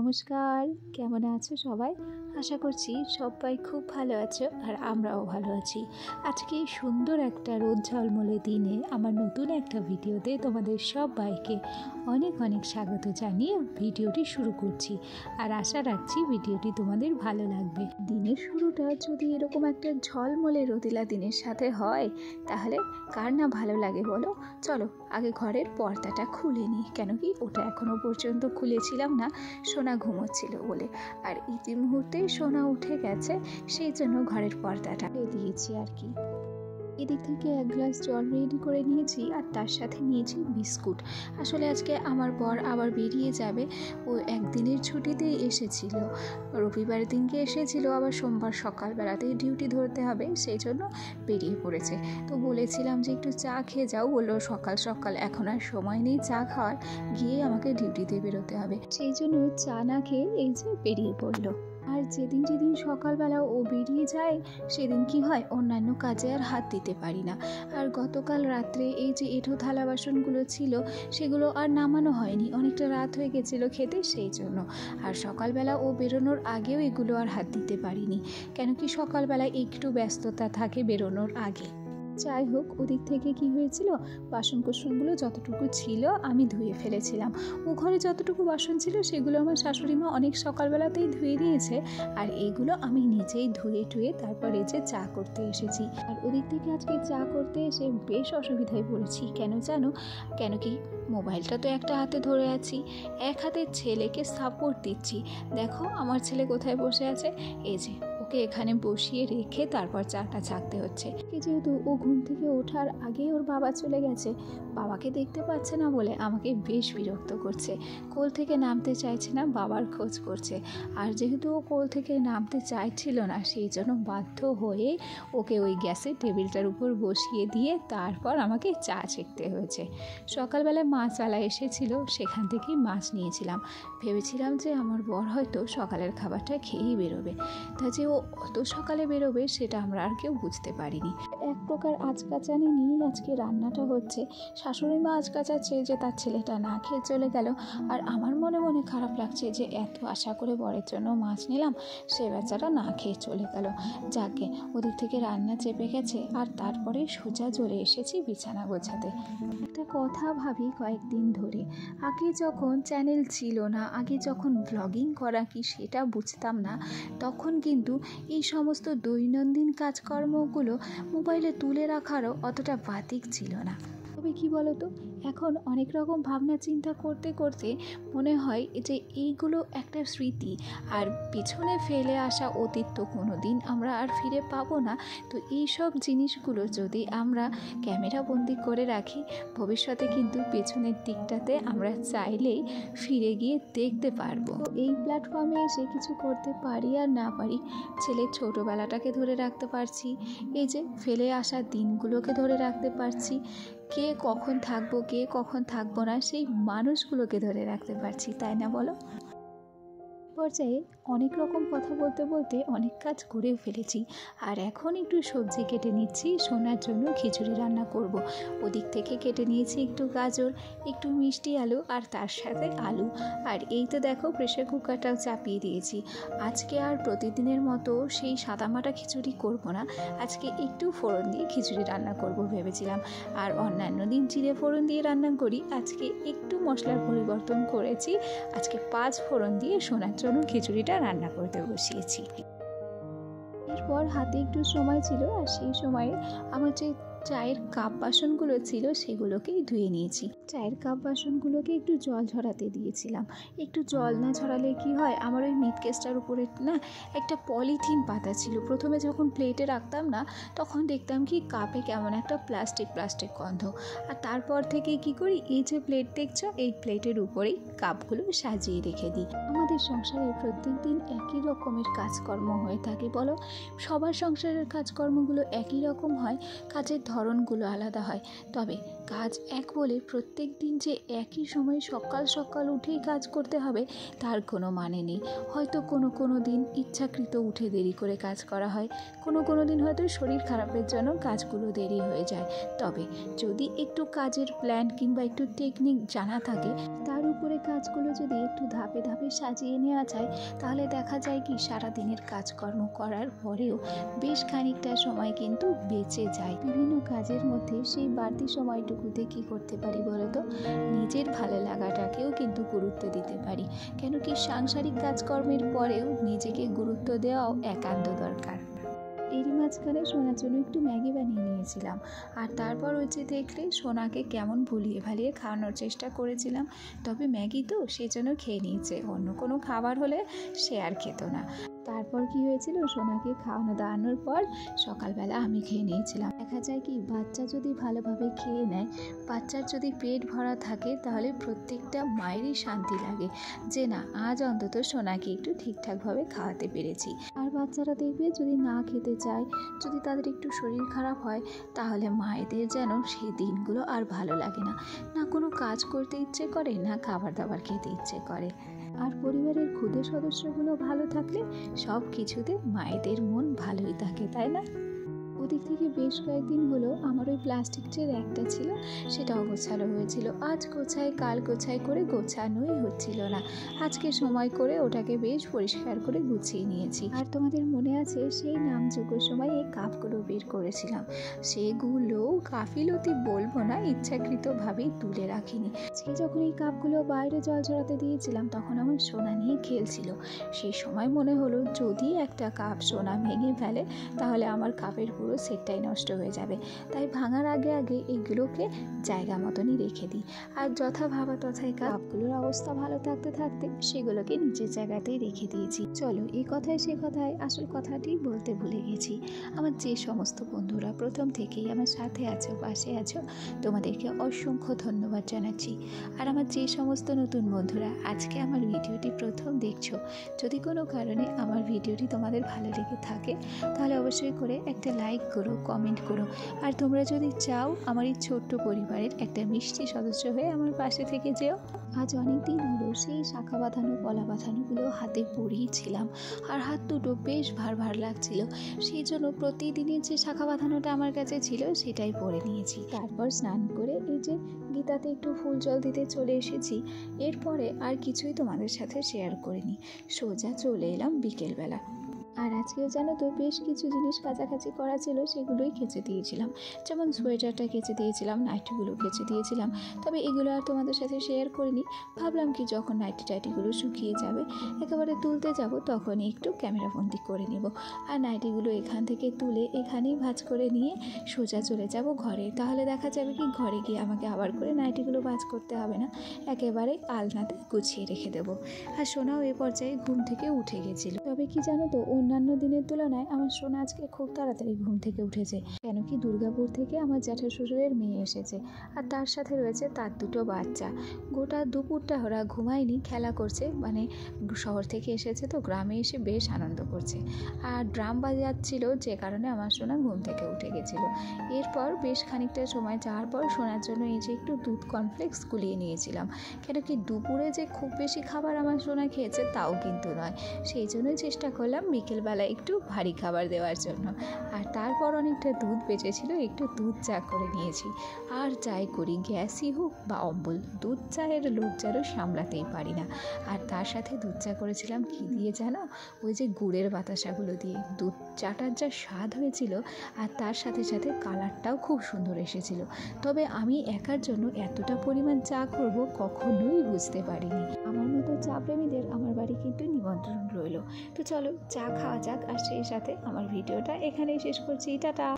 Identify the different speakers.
Speaker 1: নমস্কার, কেমন আছো সবাই? আশা করছি সবাই খুব ভালো আছো আর আমরাও ভালো আছি। আজকে সুন্দর একটা রোদ ঝলমলে দিনে আমার নতুন একটা ভিডিওতে তোমাদের সবাইকে অনেক অনেক স্বাগত জানিয়ে ভিডিওটি শুরু করছি। আর আশা রাখছি ভিডিওটি তোমাদের ভালো লাগবে। দিনের শুরুটা যদি এরকম একটা ঝলমলে রোদেলা দিনের সাথে হয় তাহলে কার না ভালো লাগে বলো? চলো আগে ঘরের পর্দাটা খুলে নিই, কেন কি ওটা এখনও পর্যন্ত খুলেছিলাম না, সোনা ঘুমোচ্ছিল বলে। আর ইতিমুহূর্তেই সোনা উঠে গেছে, সেই জন্য ঘরের পর্দাটা দিয়েছি আর কি। এদিক থেকে এক গ্লাস জল রেডি করে নিয়েছি আর তার সাথে নিয়েছি বিস্কুট। আসলে আজকে আমার বর আবার বেরিয়ে যাবে, ও একদিনের ছুটিতেই এসেছিল, রবিবার দিনকে এসেছিল, আবার সোমবার সকালবেলাতেই ডিউটি ধরতে হবে, সেই জন্য বেরিয়ে পড়েছে। তো বলেছিলাম যে একটু চা খেয়ে যাও, বললো সকাল সকাল এখন আর সময় নেই চা খাওয়ার, গিয়ে আমাকে ডিউটিতে বেরোতে হবে, সেই জন্য চা না খেয়ে এই যে বেরিয়ে পড়লো। আর যেদিন যেদিন সকালবেলা ও বেরিয়ে যায় সেদিন কি হয়, অন্যান্য কাজে আর হাত দিতে পারি না। আর গতকাল রাত্রে এই যে এঁঠো থালা বাসনগুলো ছিল সেগুলো আর নামানো হয়নি, অনেকটা রাত হয়ে গেছিলো খেতে, সেই জন্য। আর সকালবেলা ও বেরোনোর আগেও এগুলো আর হাত দিতে পারিনি, কেন কি সকালবেলায় একটু ব্যস্ততা থাকে বেরোনোর আগে। যাই হোক, ওদিক থেকে কি হয়েছিল, বাসনকোসনগুলো যতটুকু ছিল আমি ধুয়ে ফেলেছিলাম। ও ঘরে যতটুকু বাসন ছিল সেগুলো আমার শাশুড়ি মা অনেক সকালবেলাতেই ধুয়ে দিয়েছে, আর এইগুলো আমি নিজেই ধুয়ে টুয়ে তারপর এই যে চা করতে এসেছি। আর ওদিক থেকে আজকে চা করতে এসে বেশ অসুবিধায় পড়েছি, কেন জানো? কেন কি মোবাইলটা তো একটা হাতে ধরে আছি, এক হাতে ছেলেকে সাপোর্ট দিচ্ছি। দেখো আমার ছেলে কোথায় বসে আছে, এই যে ওকে এখানে বসিয়ে রেখে তারপর চাটা ছাঁকতে হচ্ছে। যেহেতু ও ঘুম থেকে ওঠার আগেই ওর বাবা চলে গেছে, বাবাকে দেখতে পাচ্ছে না বলে আমাকে বেশ বিরক্ত করছে, কোল থেকে নামতে চাইছে না, বাবার খোঁজ করছে। আর যেহেতু ও কোল থেকে নামতে চাইছিল না, সেই জন্য বাধ্য হয়ে ওকে ওই গ্যাসের টেবিলটার উপর বসিয়ে দিয়ে তারপর আমাকে চা ছেঁকতে হয়েছে। সকালবেলায় মাছওয়ালা এসেছিল, সেখান থেকেই মাছ নিয়েছিলাম, ভেবেছিলাম যে আমার বর হয়তো সকালের খাবারটা খেয়েই বেরোবে, তা যে ও অত সকালে বেরোবে সেটা আমরা আর কেউ বুঝতে পারিনি। এক প্রকার আজকাচানি নিয়ে আজকে রান্নাটা হচ্ছে। শাশুড়ি মা আজকাচাচ্ছে যে তার ছেলেটা না খেয়ে চলে গেল, আর আমার মনে মনে খারাপ লাগছে যে এত আশা করে বরের জন্য মাছ নিলাম, সে বেচারা না খেয়ে চলে গেল। যাকে ওদিক থেকে রান্না চেপে গেছে, আর তারপরে সোজা চলে এসেছি বিছানা গোছাতে। একটা কথা ভাবি কয়েকদিন ধরে, আগে যখন চ্যানেল ছিল না, আগে যখন ব্লগিং করা কি সেটা বুঝতাম না, তখন কিন্তু এই সমস্ত দৈনন্দিন কাজকর্মগুলো মোবাইলে তুলে রাখারও অতটা বাতিক ছিল না। তবে কি বলতো, এখন অনেক রকম ভাবনা চিন্তা করতে করতে মনে হয় যে এইগুলো একটা স্মৃতি, আর পিছনে ফেলে আসা অতীত তো কোনো দিন আমরা আর ফিরে পাবো না। তো এই সব জিনিসগুলো যদি আমরা ক্যামেরা বন্দি করে রাখি, ভবিষ্যতে কিন্তু পেছনের দিকটাতে আমরা চাইলেই ফিরে গিয়ে দেখতে পারবো। তো এই প্ল্যাটফর্মে এসে কিছু করতে পারি আর না পারি, ছেলের ছোটোবেলাটাকে ধরে রাখতে পারছি, এই যে ফেলে আসা দিনগুলোকে ধরে রাখতে পারছি, কে কখন থাকবো কে কখন থাকবো না সেই মানুষগুলোকে ধরে রাখতে পারছি, তাই না বলো? পর্যায়ে অনেক রকম কথা বলতে বলতে অনেক কাজ করেও ফেলেছি, আর এখন একটু সবজি কেটে নিচ্ছি, সোনার জন্য খিচুড়ি রান্না করব। ওদিক থেকে কেটে নিয়েছি একটু গাজর, একটু মিষ্টি আলু, আর তার সাথে আলু। আর এই তো দেখো প্রেসার কুকারটাও চাপিয়ে দিয়েছি। আজকে আর প্রতিদিনের মতো সেই সাদামাটা খিচুড়ি করব না, আজকে একটু ফোড়ন দিয়ে খিচুড়ি রান্না করব ভেবেছিলাম। আর অন্যান্য দিন জিরে ফোড়ন দিয়ে রান্না করি, আজকে একটু মশলার পরিবর্তন করেছি, আজকে 5 ফোড়ন দিয়ে সোনার জন্য খিচুড়িটা রান্না করতে বসিয়েছি। এরপর হাতে একটু সময় ছিল, আর সেই সময়ে আমার যে চায়ের কাপ বাসনগুলো ছিল সেগুলোকেই ধুয়ে নিয়েছি। চায়ের কাপ বাসনগুলোকে একটু জল ঝরাতে দিয়েছিলাম। একটু জল না ঝরালে কি হয়, আমার ওই মিট কেসটার উপরে না একটা পলিথিন পাতা ছিল, প্রথমে যখন প্লেটে রাখতাম না তখন দেখতাম কি কাপে কেমন একটা প্লাস্টিক গন্ধ। আর তারপর থেকে কি করি, এই যে প্লেট দেখছো, এই প্লেটের উপরেই কাপগুলো সাজিয়ে রেখে দিই। আমাদের সংসারে প্রত্যেক দিন একই রকমের কাজকর্ম হয়ে থাকে বলো, সবার সংসারের কাজকর্মগুলো একই রকম হয়, কাজের ধরনগুলো আলাদা হয়, তবে কাজ এক বলে প্রত্যেক দিন যে একই সময় সকাল সকাল উঠেই কাজ করতে হবে তার কোনো মানে নেই। হয়তো কোনো দিন ইচ্ছাকৃত উঠে দেরি করে কাজ করা হয়, কোনো দিন হয়তো শরীর খারাপের জন্য কাজগুলো দেরি হয়ে যায়। তবে যদি একটু কাজের প্ল্যান কিংবা একটু টেকনিক জানা থাকে, তার দুপুরের কাজগুলো যদি একটু ধাপে ধাপে সাজিয়ে নেওয়া যায় তাহলে দেখা যায় কি সারা দিনের কাজকর্ম করার পরেও বেশ খানিকটা সময় কিন্তু বেঁচে যায়। বিভিন্ন কাজের মধ্যে সেই বাড়তি সময়টুকুতে কি করতে পারি বলো তো, নিজের ভালো লাগাটাকেও কিন্তু গুরুত্ব দিতে পারি। কেন কি সাংসারিক কাজকর্মের পরেও নিজেকে গুরুত্ব দেওয়াও একান্ত দরকার। এরই মাঝখানে সোনার জন্য একটু ম্যাগি বানিয়ে নিয়েছিলাম, আর তারপর দেখলে সোনাকে কেমন ভুলিয়ে ভালিয়ে খাওয়ানোর চেষ্টা করেছিলাম, তবে ম্যাগি তো সেজন্য খেয়ে নিয়েছে, অন্য কোনো খাবার হলে সে আর খেত না। তারপর কি হয়েছিল, সোনাকে খাওয়ানো দাওয়ানোর পর সকালবেলা আমি খেয়ে নিয়েছিলাম। দেখা যায় কি বাচ্চা যদি ভালোভাবে খেয়ে নেয়, বাচ্চার যদি পেট ভরা থাকে, তাহলে প্রত্যেকটা মায়েরই শান্তি লাগে যে না আজ অন্তত সোনাকে একটু ঠিকঠাকভাবে খাওয়াতে পেরেছি। আর বাচ্চারা দেখবে যদি না খেতে চায়, যদি তাদের একটু শরীর খারাপ হয়, তাহলে মায়েদের যেন সেই দিনগুলো আর ভালো লাগে না, না কোনো কাজ করতে ইচ্ছে করে, না খাবার দাবার খেতে ইচ্ছে করে। আর পরিবারের ক্ষুদে সদস্যগুলো ভালো থাকলে সব কিছুতে মায়েদের মন ভালোই থাকে, তাই না? ওদিক থেকে বেশ কয়েকদিন হলো আমার ওই প্লাস্টিক যে র্যাকটা ছিল সেটা অগোছালো হয়েছিল। আজ গোছাই কাল গোছাই করে গোছানোই হচ্ছিল না। আজকে সময় করে ওটাকে বেশ পরিষ্কার করে গুছিয়ে নিয়েছি। আর তোমাদের মনে আছে সেই নামযোগ্য সময় এই কাপগুলো বের করেছিলাম, সেগুলো গাফিলতি বলবো না, ইচ্ছাকৃতভাবেই তুলে রাখিনি। আজকে যখন এই কাপগুলো বাইরে জল ছড়াতে দিয়েছিলাম তখন আমার সোনা নিয়ে খেলছিল। সেই সময় মনে হলো যদি একটা কাপ সোনা ভেঙে ফেলে তাহলে আমার কাপের পুরো সেটটাই নষ্ট হয়ে যাবে, তাই ভাঙার আগে আগে এইগুলোকে জায়গা মতনই রেখে দিই। আর যথা ভাবা তথায় কাপগুলোর অবস্থা ভালো থাকতে থাকতে সেগুলোকে নিচের জায়গাতেই রেখে দিয়েছি। চলো এই কথায় সে কথায় আসল কথাটি বলতে ভুলে গেছি। আমার যে সমস্ত বন্ধুরা প্রথম থেকেই আমার সাথে আছো, পাশে আছো, তোমাদেরকে অসংখ্য ধন্যবাদ জানাচ্ছি। আর আমার যে সমস্ত নতুন বন্ধুরা আজকে আমার ভিডিওটি প্রথম দেখছো, যদি কোনো কারণে আমার ভিডিওটি তোমাদের ভালো লেগে থাকে তাহলে অবশ্যই করে একটা লাইক করো, কমেন্ট করো। আর তোমরা যদি চাও আমার এই ছোট্ট পরিবারের একটা মিষ্টি সদস্য হয়ে আমার পাশে থেকে যেও। আজ অনেক দিন হলো সেই শাখা বাঁধানো পলা বাঁধানোগুলো হাতে পরিয়েছিলাম, আর হাত দুটো বেশ ভার ভার লাগছিল, সেই জন্য প্রতিদিনের যে শাখা বাঁধানোটা আমার কাছে ছিল সেটাই পরে নিয়েছি। তারপর স্নান করে এই যে গীতাতে একটু ফুল জল দিতে চলে এসেছি। এরপরে আর কিছুই তোমাদের সাথে শেয়ার করিনি, সোজা চলে এলাম বিকেলবেলা। আর আজকেও জানো তো বেশ কিছু জিনিস কাছাকাছি করা ছিল, সেগুলোই কেচে দিয়েছিলাম। যেমন সোয়েটারটা কেচে দিয়েছিলাম, নাইটিগুলো কেচে দিয়েছিলাম, তবে এগুলো আর তোমাদের সাথে শেয়ার করিনি। ভাবলাম কি যখন নাইটিগুলো শুকিয়ে যাবে একেবারে তুলতে যাব তখনই একটু ক্যামেরাবন্দি করে নেব। আর নাইটিগুলো এখান থেকে তুলে এখানেই ভাঁজ করে নিয়ে সোজা চলে যাব ঘরে, তাহলে দেখা যাবে কি ঘরে গিয়ে আমাকে আবার করে নাইটিগুলো ভাঁজ করতে হবে না, একেবারে আলনাতে গুছিয়ে রেখে দেবো। আর সোনাও এ পর্যায়ে ঘুম থেকে উঠে গেছিল। তবে কি জানো তো, অন্যান্য দিনের তুলনায় আমার সোনা আজকে খুব তাড়াতাড়ি ঘুম থেকে উঠেছে। কেন কি দুর্গাপুর থেকে আমার জ্যাঠা শ্বশুরের মেয়ে এসেছে, আর তার সাথে রয়েছে তার দুটো বাচ্চা। গোটা দুপুরটা ওরা ঘুমায়নি, খেলা করছে, মানে শহর থেকে এসেছে তো গ্রামে এসে বেশ আনন্দ করছে। আর ড্রাম বাজাচ্ছিল, যে কারণে আমার সোনা ঘুম থেকে উঠে গেছিলো। এরপর বেশ খানিকটা সময় যাওয়ার পর সোনার জন্য এই যে একটু দুধ কর্নফ্লেক্স গুলিয়ে নিয়েছিলাম। কেন কি দুপুরে যে খুব বেশি খাবার আমার সোনা খেয়েছে তাও কিন্তু নয়, সেই জন্যই চেষ্টা করলাম বিকেলবেলা একটু ভারী খাবার দেওয়ার জন্য। আর তারপর অনেকটা দুধ বেঁচেছিল, একটু দুধ চা করে নিয়েছি। আর যাই করি, গ্যাসই হোক বা অম্বল, দুধ চায়ের লোক যেন সামলাতেই পারি না। আর তার সাথে দুধ চা করেছিলাম কি দিয়ে জানো, ওই যে গুড়ের বাতাসাগুলো দিয়ে। দুধ চাটার যা স্বাদ হয়েছিল, আর তার সাথে সাথে কালারটাও খুব সুন্দর এসেছিল। তবে আমি একার জন্য এতটা পরিমাণ চা করব কখনোই বুঝতে পারিনি। আমার মতো চা প্রেমীদের আমার বাড়ি কিন্তু নিমন্ত্রণ রইল। তো চলো চা খাওয়া যাক, আর সেই সাথে আমার ভিডিওটা এখানেই শেষ করছি। টাটা।